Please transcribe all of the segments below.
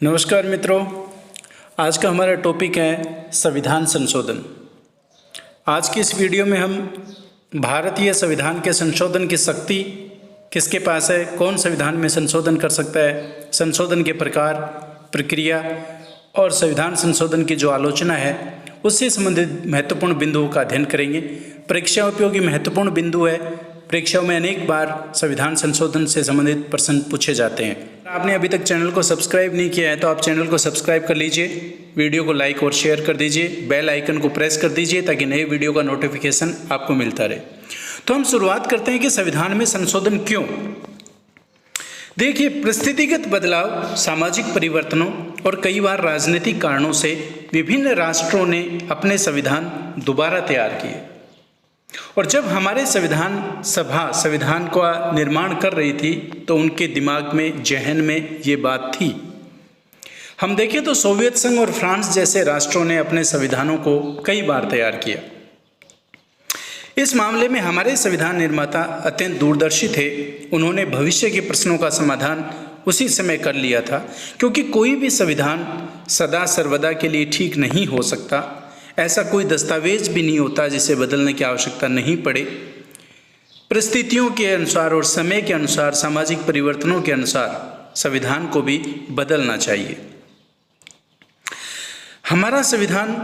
नमस्कार मित्रों, आज का हमारा टॉपिक है संविधान संशोधन। आज की इस वीडियो में हम भारतीय संविधान के संशोधन की शक्ति किसके पास है, कौन संविधान में संशोधन कर सकता है, संशोधन के प्रकार, प्रक्रिया और संविधान संशोधन की जो आलोचना है उससे संबंधित महत्वपूर्ण बिंदुओं का अध्ययन करेंगे। परीक्षा उपयोगी महत्वपूर्ण बिंदु है। परीक्षाओं में अनेक बार संविधान संशोधन से संबंधित प्रश्न पूछे जाते हैं। आपने अभी तक चैनल को सब्सक्राइब नहीं किया है तो आप चैनल को सब्सक्राइब कर लीजिए, वीडियो को लाइक और शेयर कर दीजिए, बेल आइकन को प्रेस कर दीजिए ताकि नए वीडियो का नोटिफिकेशन आपको मिलता रहे। तो हम शुरुआत करते हैं कि संविधान में संशोधन क्यों। देखिए, परिस्थितिगत बदलाव, सामाजिक परिवर्तनों और कई बार राजनीतिक कारणों से विभिन्न राष्ट्रों ने अपने संविधान दोबारा तैयार किए और जब हमारे संविधान सभा संविधान का निर्माण कर रही थी तो उनके दिमाग में, जहन में ये बात थी। हम देखें तो सोवियत संघ और फ्रांस जैसे राष्ट्रों ने अपने संविधानों को कई बार तैयार किया। इस मामले में हमारे संविधान निर्माता अत्यंत दूरदर्शी थे। उन्होंने भविष्य के प्रश्नों का समाधान उसी समय कर लिया था, क्योंकि कोई भी संविधान सदा सर्वदा के लिए ठीक नहीं हो सकता। ऐसा कोई दस्तावेज भी नहीं होता जिसे बदलने की आवश्यकता नहीं पड़े। परिस्थितियों के अनुसार और समय के अनुसार, सामाजिक परिवर्तनों के अनुसार संविधान को भी बदलना चाहिए। हमारा संविधान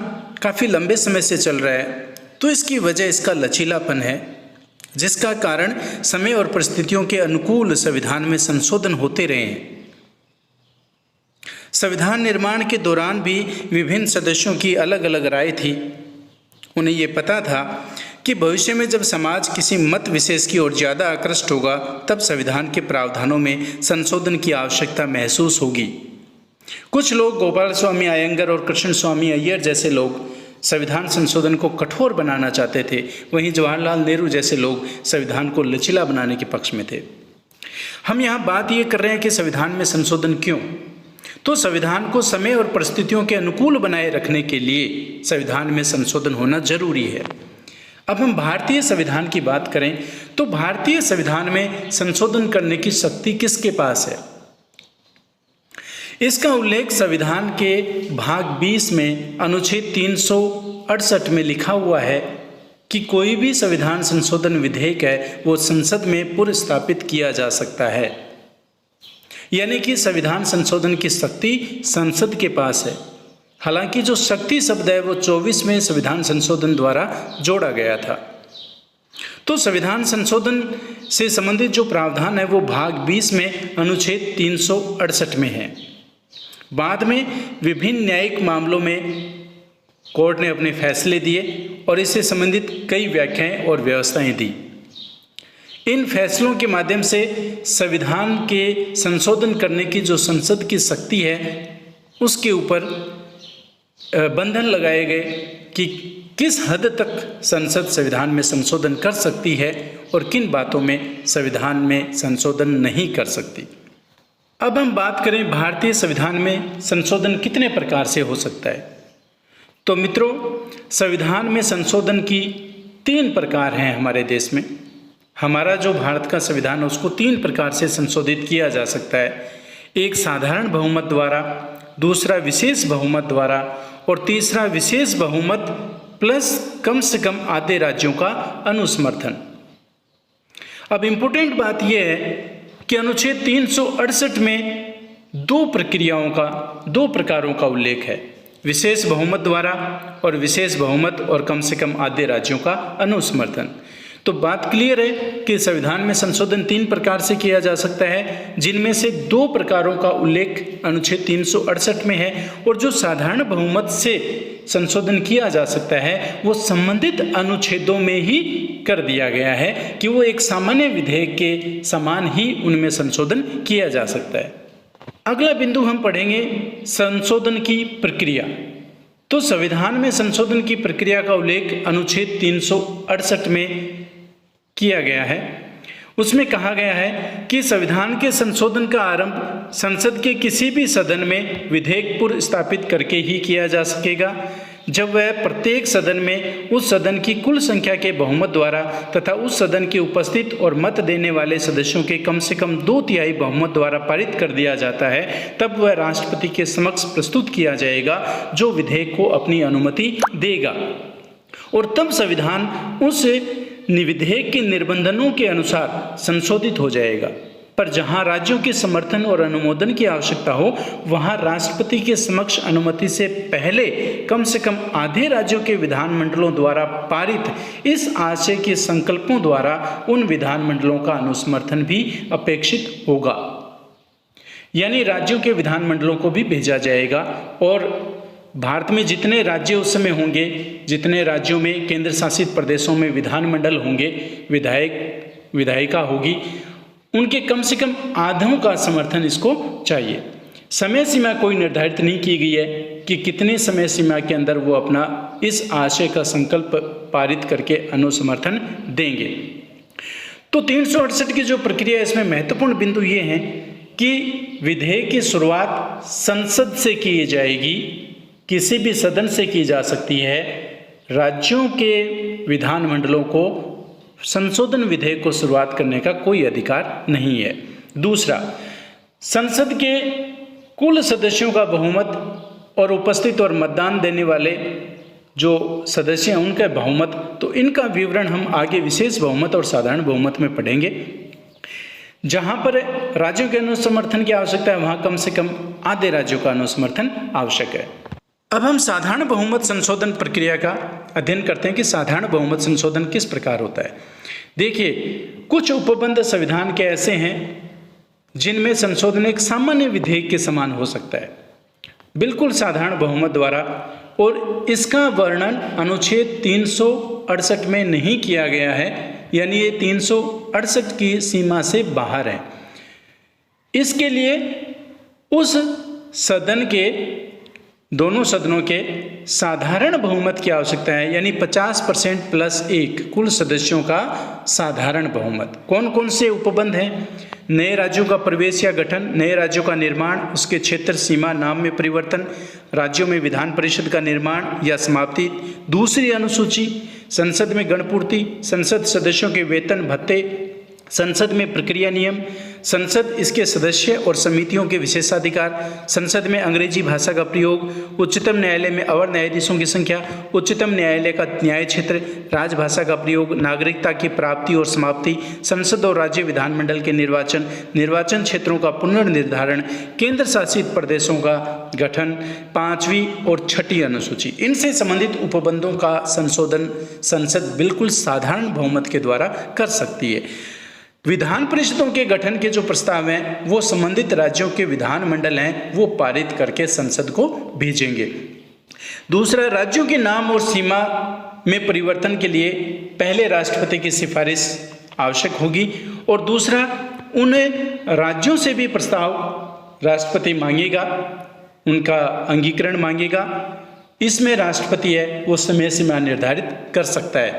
काफ़ी लंबे समय से चल रहा है, तो इसकी वजह इसका लचीलापन है, जिसका कारण समय और परिस्थितियों के अनुकूल संविधान में संशोधन होते रहे हैं। संविधान निर्माण के दौरान भी विभिन्न सदस्यों की अलग अलग राय थी। उन्हें ये पता था कि भविष्य में जब समाज किसी मत विशेष की ओर ज़्यादा आकृष्ट होगा तब संविधान के प्रावधानों में संशोधन की आवश्यकता महसूस होगी। कुछ लोग, गोपाल स्वामी अयंगर और कृष्ण स्वामी अय्यर जैसे लोग, संविधान संशोधन को कठोर बनाना चाहते थे। वहीं जवाहरलाल नेहरू जैसे लोग संविधान को लचीला बनाने के पक्ष में थे। हम यहाँ बात ये कर रहे हैं कि संविधान में संशोधन क्यों। तो संविधान को समय और परिस्थितियों के अनुकूल बनाए रखने के लिए संविधान में संशोधन होना जरूरी है। अब हम भारतीय संविधान की बात करें तो भारतीय संविधान में संशोधन करने की शक्ति किसके पास है। इसका उल्लेख संविधान के भाग 20 में अनुच्छेद 368 में लिखा हुआ है कि कोई भी संविधान संशोधन विधेयक है वो संसद में पुनर्स्थापित किया जा सकता है। यानी कि संविधान संशोधन की शक्ति संसद के पास है। हालांकि जो शक्ति शब्द है वो 24वें संविधान संशोधन द्वारा जोड़ा गया था। तो संविधान संशोधन से संबंधित जो प्रावधान है वो भाग 20 में अनुच्छेद 368 में है। बाद में विभिन्न न्यायिक मामलों में कोर्ट ने अपने फैसले दिए और इससे संबंधित कई व्याख्याएं और व्यवस्थाएं दी। इन फैसलों के माध्यम से संविधान के संशोधन करने की जो संसद की शक्ति है उसके ऊपर बंधन लगाए गए कि किस हद तक संसद संविधान में संशोधन कर सकती है और किन बातों में संविधान में संशोधन नहीं कर सकती। अब हम बात करें भारतीय संविधान में संशोधन कितने प्रकार से हो सकता है। तो मित्रों, संविधान में संशोधन की 3 प्रकार हैं हमारे देश में। हमारा जो भारत का संविधान है उसको 3 प्रकार से संशोधित किया जा सकता है। एक साधारण बहुमत द्वारा, दूसरा विशेष बहुमत द्वारा और तीसरा विशेष बहुमत प्लस कम से कम आधे राज्यों का अनुसमर्थन। अब इम्पोर्टेंट बात यह है कि अनुच्छेद 368 में 2 प्रकारों का उल्लेख है, विशेष बहुमत द्वारा और विशेष बहुमत और कम से कम आधे राज्यों का अनुसमर्थन। तो बात क्लियर है कि संविधान में संशोधन 3 प्रकार से किया जा सकता है, जिनमें से 2 प्रकारों का उल्लेख अनुच्छेद 368 में है और जो साधारण बहुमत से संशोधन किया जा सकता है वो संबंधित अनुच्छेदों में ही कर दिया गया है कि वो एक सामान्य विधेयक के समान ही उनमें संशोधन किया जा सकता है। अगला बिंदु हम पढ़ेंगे संशोधन की प्रक्रिया। तो संविधान में संशोधन की प्रक्रिया का उल्लेख अनुच्छेद 368 में किया गया है। उसमें कहा गया है कि संविधान के संशोधन का आरंभ संसद के किसी भी सदन में विधेयक पुनर्स्थापित करके ही किया जा सकेगा। जब वह प्रत्येक सदन में उस सदन की कुल संख्या के बहुमत द्वारा तथा उस सदन के उपस्थित और मत देने वाले सदस्यों के कम से कम 2/3 बहुमत द्वारा पारित कर दिया जाता है, तब वह राष्ट्रपति के समक्ष प्रस्तुत किया जाएगा, जो विधेयक को अपनी अनुमति देगा। और तब संविधान उस विधेयक के निबंधनों के अनुसार संशोधित हो जाएगा। पर जहां राज्यों के समर्थन और अनुमोदन की आवश्यकता हो, वहां राष्ट्रपति के समक्ष अनुमति से पहले कम से कम आधे राज्यों के विधानमंडलों द्वारा पारित इस आशय के संकल्पों द्वारा उन विधानमंडलों का अनुसमर्थन भी अपेक्षित होगा। यानी राज्यों के विधानमंडलों को भी भेजा जाएगा और भारत में जितने राज्य उस समय होंगे, जितने राज्यों में केंद्र शासित प्रदेशों में विधानमंडल होंगे, विधायिका होगी, उनके कम से कम आधों का समर्थन इसको चाहिए। समय सीमा कोई निर्धारित नहीं की गई है कि कितने समय सीमा के अंदर वो अपना इस आशय का संकल्प पारित करके अनुसमर्थन देंगे। तो 368 की जो प्रक्रिया, इसमें महत्वपूर्ण बिंदु ये हैं कि विधेयक की शुरुआत संसद से की जाएगी, किसी भी सदन से की जा सकती है। राज्यों के विधानमंडलों को संशोधन विधेयक को शुरुआत करने का कोई अधिकार नहीं है। दूसरा, संसद के कुल सदस्यों का बहुमत और उपस्थित और मतदान देने वाले जो सदस्य हैं उनका बहुमत, तो इनका विवरण हम आगे विशेष बहुमत और साधारण बहुमत में पढ़ेंगे। जहां पर राज्यों के अनुसमर्थन की आवश्यकता है, वहां कम से कम आधे राज्यों का अनुसमर्थन आवश्यक है। अब हम साधारण बहुमत संशोधन प्रक्रिया का अध्ययन करते हैं कि साधारण बहुमत संशोधन किस प्रकार होता है। देखिए, कुछ उपबंध संविधान के ऐसे हैं जिनमें संशोधन एक सामान्य विधेयक के समान हो सकता है, बिल्कुल साधारण बहुमत द्वारा, और इसका वर्णन अनुच्छेद 368 में नहीं किया गया है, यानी ये 368 की सीमा से बाहर है। इसके लिए उस सदन के, दोनों सदनों के साधारण बहुमत की आवश्यकता है, यानी 50% + 1 कुल सदस्यों का साधारण बहुमत। कौन कौन से उपबंध हैं? नए राज्यों का प्रवेश या गठन, नए राज्यों का निर्माण, उसके क्षेत्र सीमा नाम में परिवर्तन, राज्यों में विधान परिषद का निर्माण या समाप्ति, दूसरी अनुसूची, संसद में गणपूर्ति, संसद सदस्यों के वेतन भत्ते, संसद में प्रक्रिया नियम, संसद इसके सदस्य और समितियों के विशेषाधिकार, संसद में अंग्रेजी भाषा का प्रयोग, उच्चतम न्यायालय में अवर न्यायाधीशों की संख्या, उच्चतम न्यायालय का न्याय क्षेत्र, राजभाषा का प्रयोग, नागरिकता की प्राप्ति और समाप्ति, संसद और राज्य विधानमंडल के निर्वाचन, निर्वाचन क्षेत्रों का पुनर्निर्धारण, केंद्र शासित प्रदेशों का गठन, 5वीं और 6ठी अनुसूची। इनसे संबंधित उपबंधों का संशोधन संसद बिल्कुल साधारण बहुमत के द्वारा कर सकती है। विधान परिषदों के गठन के जो प्रस्ताव हैं वो संबंधित राज्यों के विधानमंडल हैं, वो पारित करके संसद को भेजेंगे। दूसरा, राज्यों के नाम और सीमा में परिवर्तन के लिए पहले राष्ट्रपति की सिफारिश आवश्यक होगी, और दूसरा, उन राज्यों से भी प्रस्ताव राष्ट्रपति मांगेगा, उनका अंगीकरण मांगेगा। इसमें राष्ट्रपति है वो समय सीमा निर्धारित कर सकता है।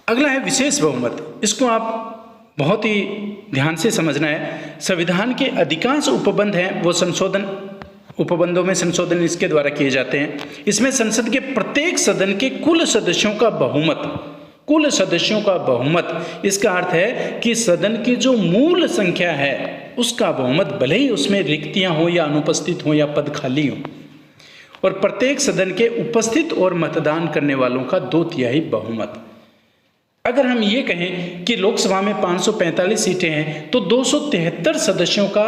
अगला है विशेष बहुमत। इसको आप बहुत ही ध्यान से समझना है। संविधान के अधिकांश उपबंध हैं वो उपबंधों में संशोधन इसके द्वारा किए जाते हैं। इसमें संसद के प्रत्येक सदन के कुल सदस्यों का बहुमत, इसका अर्थ है कि सदन की जो मूल संख्या है उसका बहुमत, भले ही उसमें रिक्तियां हो या अनुपस्थित हो या पद खाली हो, और प्रत्येक सदन के उपस्थित और मतदान करने वालों का 2/3 बहुमत। अगर हम ये कहें कि लोकसभा में 545 सीटें हैं तो 273 सदस्यों का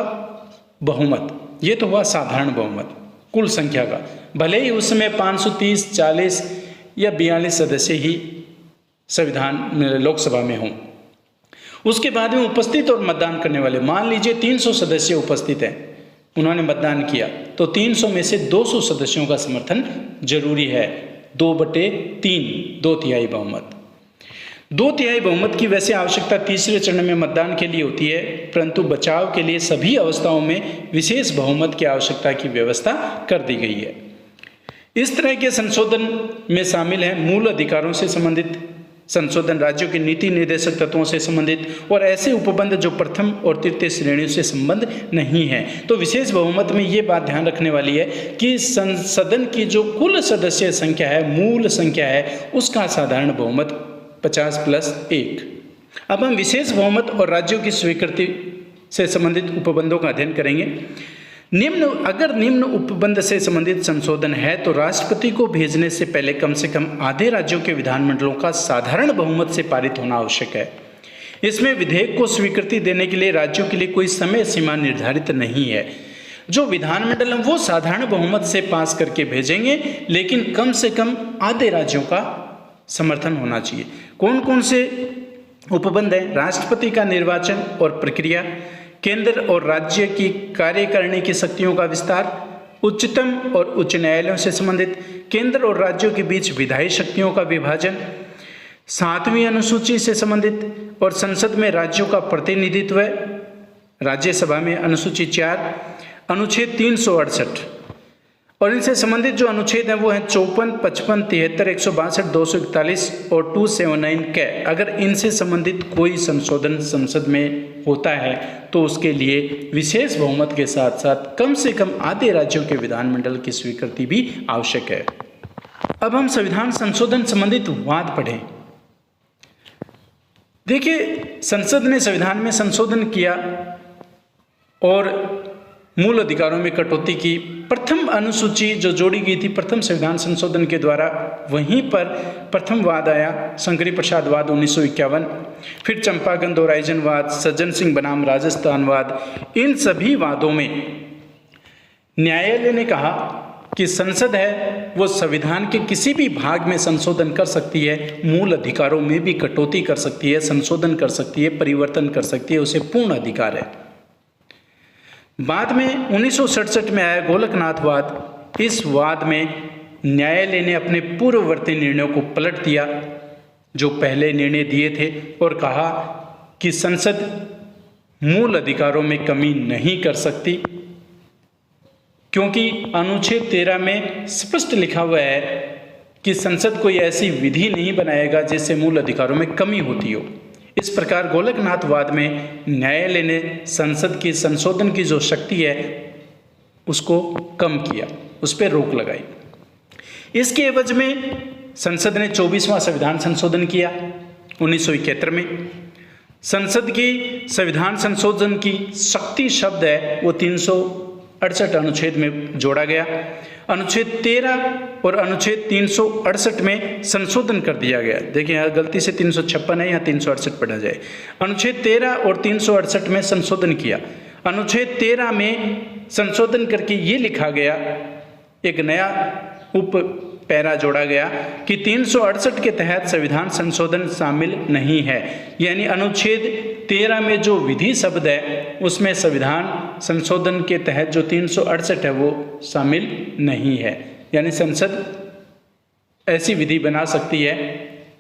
बहुमत, ये तो हुआ साधारण बहुमत कुल संख्या का, भले ही उसमें 530, 40 या 42 सदस्य ही लोकसभा में हों। उसके बाद में उपस्थित और मतदान करने वाले, मान लीजिए 300 सदस्य उपस्थित हैं, उन्होंने मतदान किया, तो 300 में से 200 सदस्यों का समर्थन जरूरी है। 2/3, 2/3 बहुमत। 2/3 बहुमत की वैसे आवश्यकता तीसरे चरण में मतदान के लिए होती है, परंतु बचाव के लिए सभी अवस्थाओं में विशेष बहुमत की आवश्यकता की व्यवस्था कर दी गई है। इस तरह के संशोधन में शामिल है मूल अधिकारों से संबंधित संशोधन राज्यों के नीति निर्देशक तत्वों से संबंधित और ऐसे उपबंध जो प्रथम और तृतीय श्रेणियों से संबंध नहीं है। तो विशेष बहुमत में ये बात ध्यान रखने वाली है कि सदन की जो कुल सदस्य संख्या है, मूल संख्या है, उसका साधारण बहुमत 50+1। अब हम विशेष बहुमत और राज्यों की स्वीकृति से संबंधित उपबंधों का अध्ययन करेंगे। अगर निम्न उपबंध से संबंधित संशोधन है तो राष्ट्रपति को भेजने से पहले कम से कम आधे राज्यों के विधानमंडलों का साधारण बहुमत से पारित होना आवश्यक है। इसमें विधेयक को स्वीकृति देने के लिए राज्यों के लिए कोई समय सीमा निर्धारित नहीं है। जो विधानमंडल वो साधारण बहुमत से पास करके भेजेंगे, लेकिन कम से कम आधे राज्यों का समर्थन होना चाहिए। कौन कौन से उपबंध है? राष्ट्रपति का निर्वाचन और प्रक्रिया, केंद्र और राज्य की कार्यकारिणी की शक्तियों का विस्तार, उच्चतम और उच्च न्यायालयों से संबंधित, केंद्र और राज्यों के बीच विधायी शक्तियों का विभाजन, 7वीं अनुसूची से संबंधित और संसद में राज्यों का प्रतिनिधित्व, राज्यसभा में अनुसूची 4, अनुच्छेद 368 और इनसे संबंधित जो अनुच्छेद हैं वो हैं 54, 55, 73, 162, 241 और 279 के। अगर इनसे संबंधित कोई संशोधन संसद में होता है तो उसके लिए विशेष बहुमत के साथ साथ कम से कम आधे राज्यों के विधानमंडल की स्वीकृति भी आवश्यक है। अब हम संविधान संशोधन संबंधित वाद पढ़ें। देखिए, संसद ने संविधान में संशोधन किया और मूल अधिकारों में कटौती की। प्रथम अनुसूची जो जोड़ी गई थी प्रथम संविधान संशोधन के द्वारा, वहीं पर प्रथम वाद आया शंकरी प्रसाद वाद 1951, फिर चंपागन दोराइजन वाद, सज्जन सिंह बनाम राजस्थान वाद। इन सभी वादों में न्यायालय ने कहा कि संसद है वो संविधान के किसी भी भाग में संशोधन कर सकती है, मूल अधिकारों में भी कटौती कर सकती है, संशोधन कर सकती है, परिवर्तन कर सकती है, उसे पूर्ण अधिकार है। बाद में 1967 में आया गोलकनाथ। इस वाद में न्यायालय ने अपने पूर्ववर्ती निर्णयों को पलट दिया जो पहले निर्णय दिए थे और कहा कि संसद मूल अधिकारों में कमी नहीं कर सकती, क्योंकि अनुच्छेद 13 में स्पष्ट लिखा हुआ है कि संसद कोई ऐसी विधि नहीं बनाएगा जिससे मूल अधिकारों में कमी होती हो। इस प्रकार गोलकनाथवाद में न्यायालय ने संसद की संशोधन की जो शक्ति है उसको कम किया, उस पर रोक लगाई। इसके एवज में संसद ने 24वां संविधान संशोधन किया 1971 में। संसद की संविधान संशोधन की शक्ति शब्द है वो 368 अनुच्छेद में जोड़ा गया। अनुच्छेद 13 और अनुच्छेद 368 में संशोधन कर दिया गया। देखिए यहाँ गलती से 356 है, यहाँ 368 पढ़ा जाए। अनुच्छेद 13 और 368 में संशोधन किया। अनुच्छेद 13 में संशोधन करके ये लिखा गया, एक नया उप पैरा जोड़ा गया कि 368 के तहत संविधान संशोधन शामिल नहीं है। यानी अनुच्छेद 13 में जो विधि शब्द है उसमें संविधान संशोधन के तहत जो 368 है वो शामिल नहीं है। यानी संसद ऐसी विधि बना सकती है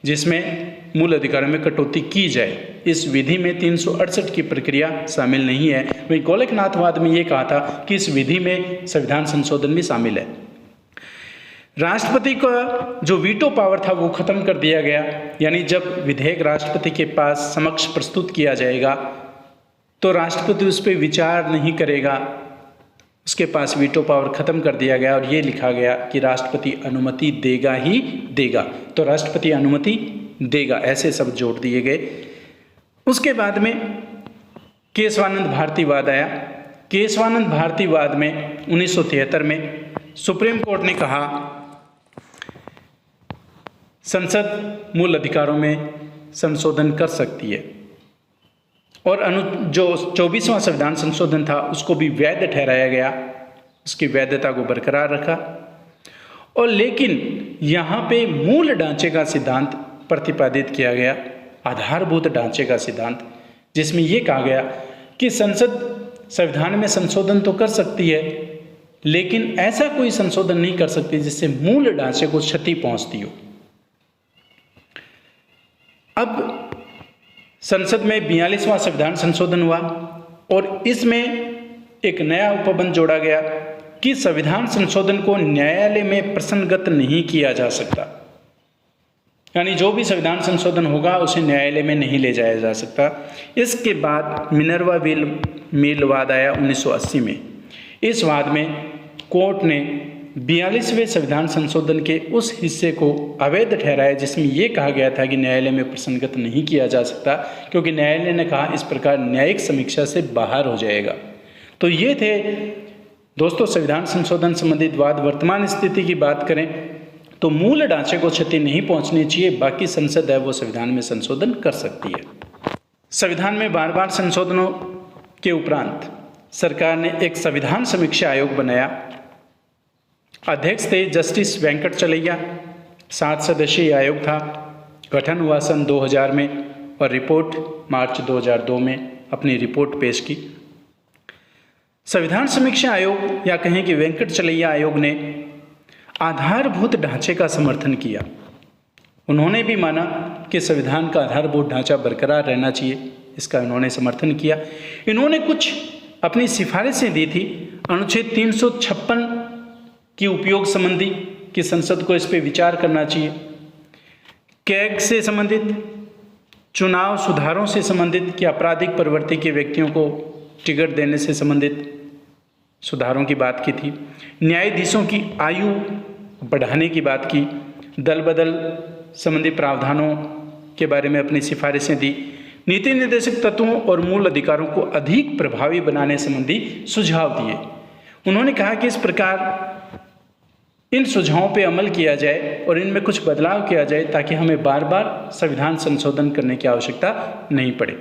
जिसमें मूल अधिकारों में कटौती की जाए। इस विधि में 368 की प्रक्रिया शामिल नहीं है। वही गोलकनाथवाद में ये कहा था कि इस विधि में संविधान संशोधन भी शामिल है। राष्ट्रपति का जो वीटो पावर था वो खत्म कर दिया गया। यानी जब विधेयक राष्ट्रपति के पास समक्ष प्रस्तुत किया जाएगा तो राष्ट्रपति उस पर विचार नहीं करेगा, उसके पास वीटो पावर खत्म कर दिया गया और ये लिखा गया कि राष्ट्रपति अनुमति देगा ही देगा। तो राष्ट्रपति अनुमति देगा, ऐसे शब्द जोड़ दिए गए। उसके बाद में केशवानंद भारतीवाद आया। केशवानंद भारतीवाद में 1973 में सुप्रीम कोर्ट ने कहा संसद मूल अधिकारों में संशोधन कर सकती है और जो 24वां संविधान संशोधन था उसको भी वैध ठहराया गया, उसकी वैधता को बरकरार रखा। और लेकिन यहाँ पे मूल ढांचे का सिद्धांत प्रतिपादित किया गया, आधारभूत ढांचे का सिद्धांत, जिसमें ये कहा गया कि संसद संविधान में संशोधन तो कर सकती है लेकिन ऐसा कोई संशोधन नहीं कर सकती जिससे मूल ढांचे को क्षति पहुंचती हो। अब संसद में 42वां संविधान संशोधन हुआ और इसमें एक नया उपबंध जोड़ा गया कि संविधान संशोधन को न्यायालय में प्रसंगत नहीं किया जा सकता। यानी जो भी संविधान संशोधन होगा उसे न्यायालय में नहीं ले जाया जा सकता। इसके बाद मिनर्वा मिल वाद आया 1980 में। इस वाद में कोर्ट ने 42वें संविधान संशोधन के उस हिस्से को अवैध ठहराया जिसमें यह कहा गया था कि न्यायालय में प्रसंगत नहीं किया जा सकता, क्योंकि न्यायालय ने कहा इस प्रकार न्यायिक समीक्षा से बाहर हो जाएगा। तो ये थे दोस्तों संविधान संशोधन संबंधित वाद। वर्तमान स्थिति की बात करें तो मूल ढांचे को क्षति नहीं पहुंचनी चाहिए, बाकी संसद है वो संविधान में संशोधन कर सकती है। संविधान में बार बार संशोधनों के उपरांत सरकार ने एक संविधान समीक्षा आयोग बनाया। अध्यक्ष थे जस्टिस वेंकट चलैया। 7 सदस्यीय आयोग था। गठन हुआ सन 2000 में और रिपोर्ट मार्च 2002 में अपनी रिपोर्ट पेश की। संविधान समीक्षा आयोग या कहें कि वेंकट चलैया आयोग ने आधारभूत ढांचे का समर्थन किया। उन्होंने भी माना कि संविधान का आधारभूत ढांचा बरकरार रहना चाहिए, इसका उन्होंने समर्थन किया। इन्होंने कुछ अपनी सिफारिशें दी थी। अनुच्छेद 356 की उपयोग संबंधी कि संसद को इस पर विचार करना चाहिए। कैग से संबंधित, चुनाव सुधारों से संबंधित कि आपराधिक प्रवृत्ति के व्यक्तियों को टिकट देने से संबंधित सुधारों की बात की थी। न्यायाधीशों की आयु बढ़ाने की बात की। दल बदल संबंधी प्रावधानों के बारे में अपनी सिफारिशें दी। नीति निर्देशक तत्वों और मूल अधिकारों को अधिक प्रभावी बनाने संबंधी सुझाव दिए। उन्होंने कहा कि इस प्रकार इन सुझावों पर अमल किया जाए और इनमें कुछ बदलाव किया जाए ताकि हमें बार बार संविधान संशोधन करने की आवश्यकता नहीं पड़े।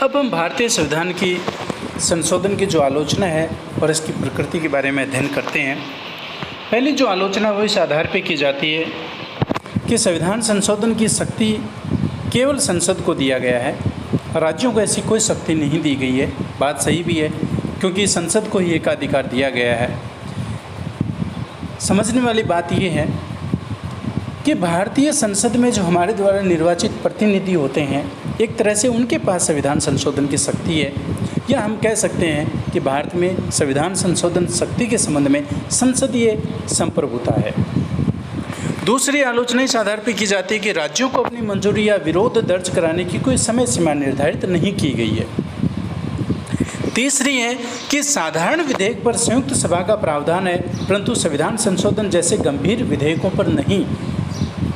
अब हम भारतीय संविधान की संशोधन की जो आलोचना है और इसकी प्रकृति के बारे में अध्ययन करते हैं। पहली जो आलोचना वो इस आधार पर की जाती है कि संविधान संशोधन की शक्ति केवल संसद को दिया गया है, राज्यों को ऐसी कोई शक्ति नहीं दी गई है। बात सही भी है, क्योंकि संसद को ही एकाधिकार दिया गया है। समझने वाली बात यह है कि भारतीय संसद में जो हमारे द्वारा निर्वाचित प्रतिनिधि होते हैं, एक तरह से उनके पास संविधान संशोधन की शक्ति है, या हम कह सकते हैं कि भारत में संविधान संशोधन शक्ति के संबंध में संसदीय संप्रभुता है। दूसरी आलोचना इस आधार पर की जाती है कि राज्यों को अपनी मंजूरी या विरोध दर्ज कराने की कोई समय सीमा निर्धारित नहीं की गई है। तीसरी है कि साधारण विधेयक पर संयुक्त सभा का प्रावधान है, परंतु संविधान संशोधन जैसे गंभीर विधेयकों पर नहीं।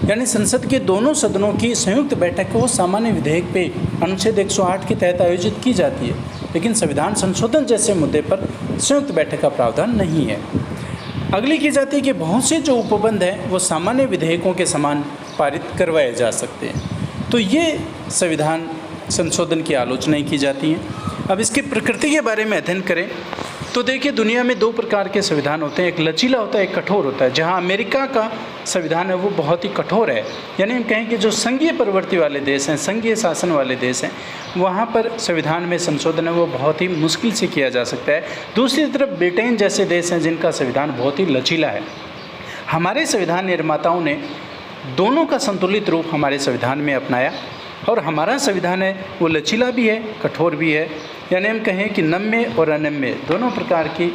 यानी संसद के दोनों सदनों की संयुक्त बैठक को सामान्य विधेयक पे अनुच्छेद 108 के तहत आयोजित की जाती है, लेकिन संविधान संशोधन जैसे मुद्दे पर संयुक्त बैठक का प्रावधान नहीं है। अगली की जाती है कि बहुत से जो उपबंध हैं वो सामान्य विधेयकों के समान पारित करवाए जा सकते हैं। तो ये संविधान संशोधन की आलोचनाएं की जाती हैं। अब इसकी प्रकृति के बारे में अध्ययन करें तो देखिए, दुनिया में 2 प्रकार के संविधान होते हैं, एक लचीला होता है, एक कठोर होता है। जहां अमेरिका का संविधान है वो बहुत ही कठोर है, यानी हम कहें कि जो संघीय प्रवृत्ति वाले देश हैं, संघीय शासन वाले देश हैं, वहाँ पर संविधान में संशोधन है वो बहुत ही मुश्किल से किया जा सकता है। दूसरी तरफ ब्रिटेन जैसे देश हैं जिनका संविधान बहुत ही लचीला है। हमारे संविधान निर्माताओं ने दोनों का संतुलित रूप हमारे संविधान में अपनाया और हमारा संविधान है वो लचीला भी है, कठोर भी है। यानी हम कहें कि नम्य और अनम्य दोनों प्रकार की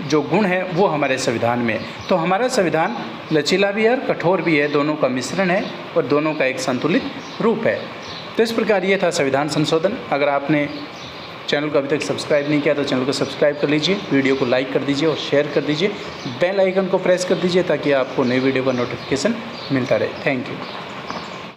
जो गुण है वो हमारे संविधान में है। तो हमारा संविधान लचीला भी है और कठोर भी है, दोनों का मिश्रण है और दोनों का एक संतुलित रूप है। तो इस प्रकार ये था संविधान संशोधन। अगर आपने चैनल को अभी तक सब्सक्राइब नहीं किया तो चैनल को सब्सक्राइब कर लीजिए, वीडियो को लाइक कर दीजिए और शेयर कर दीजिए, बेल आइकन को प्रेस कर दीजिए ताकि आपको नई वीडियो का नोटिफिकेशन मिलता रहे। Thank you.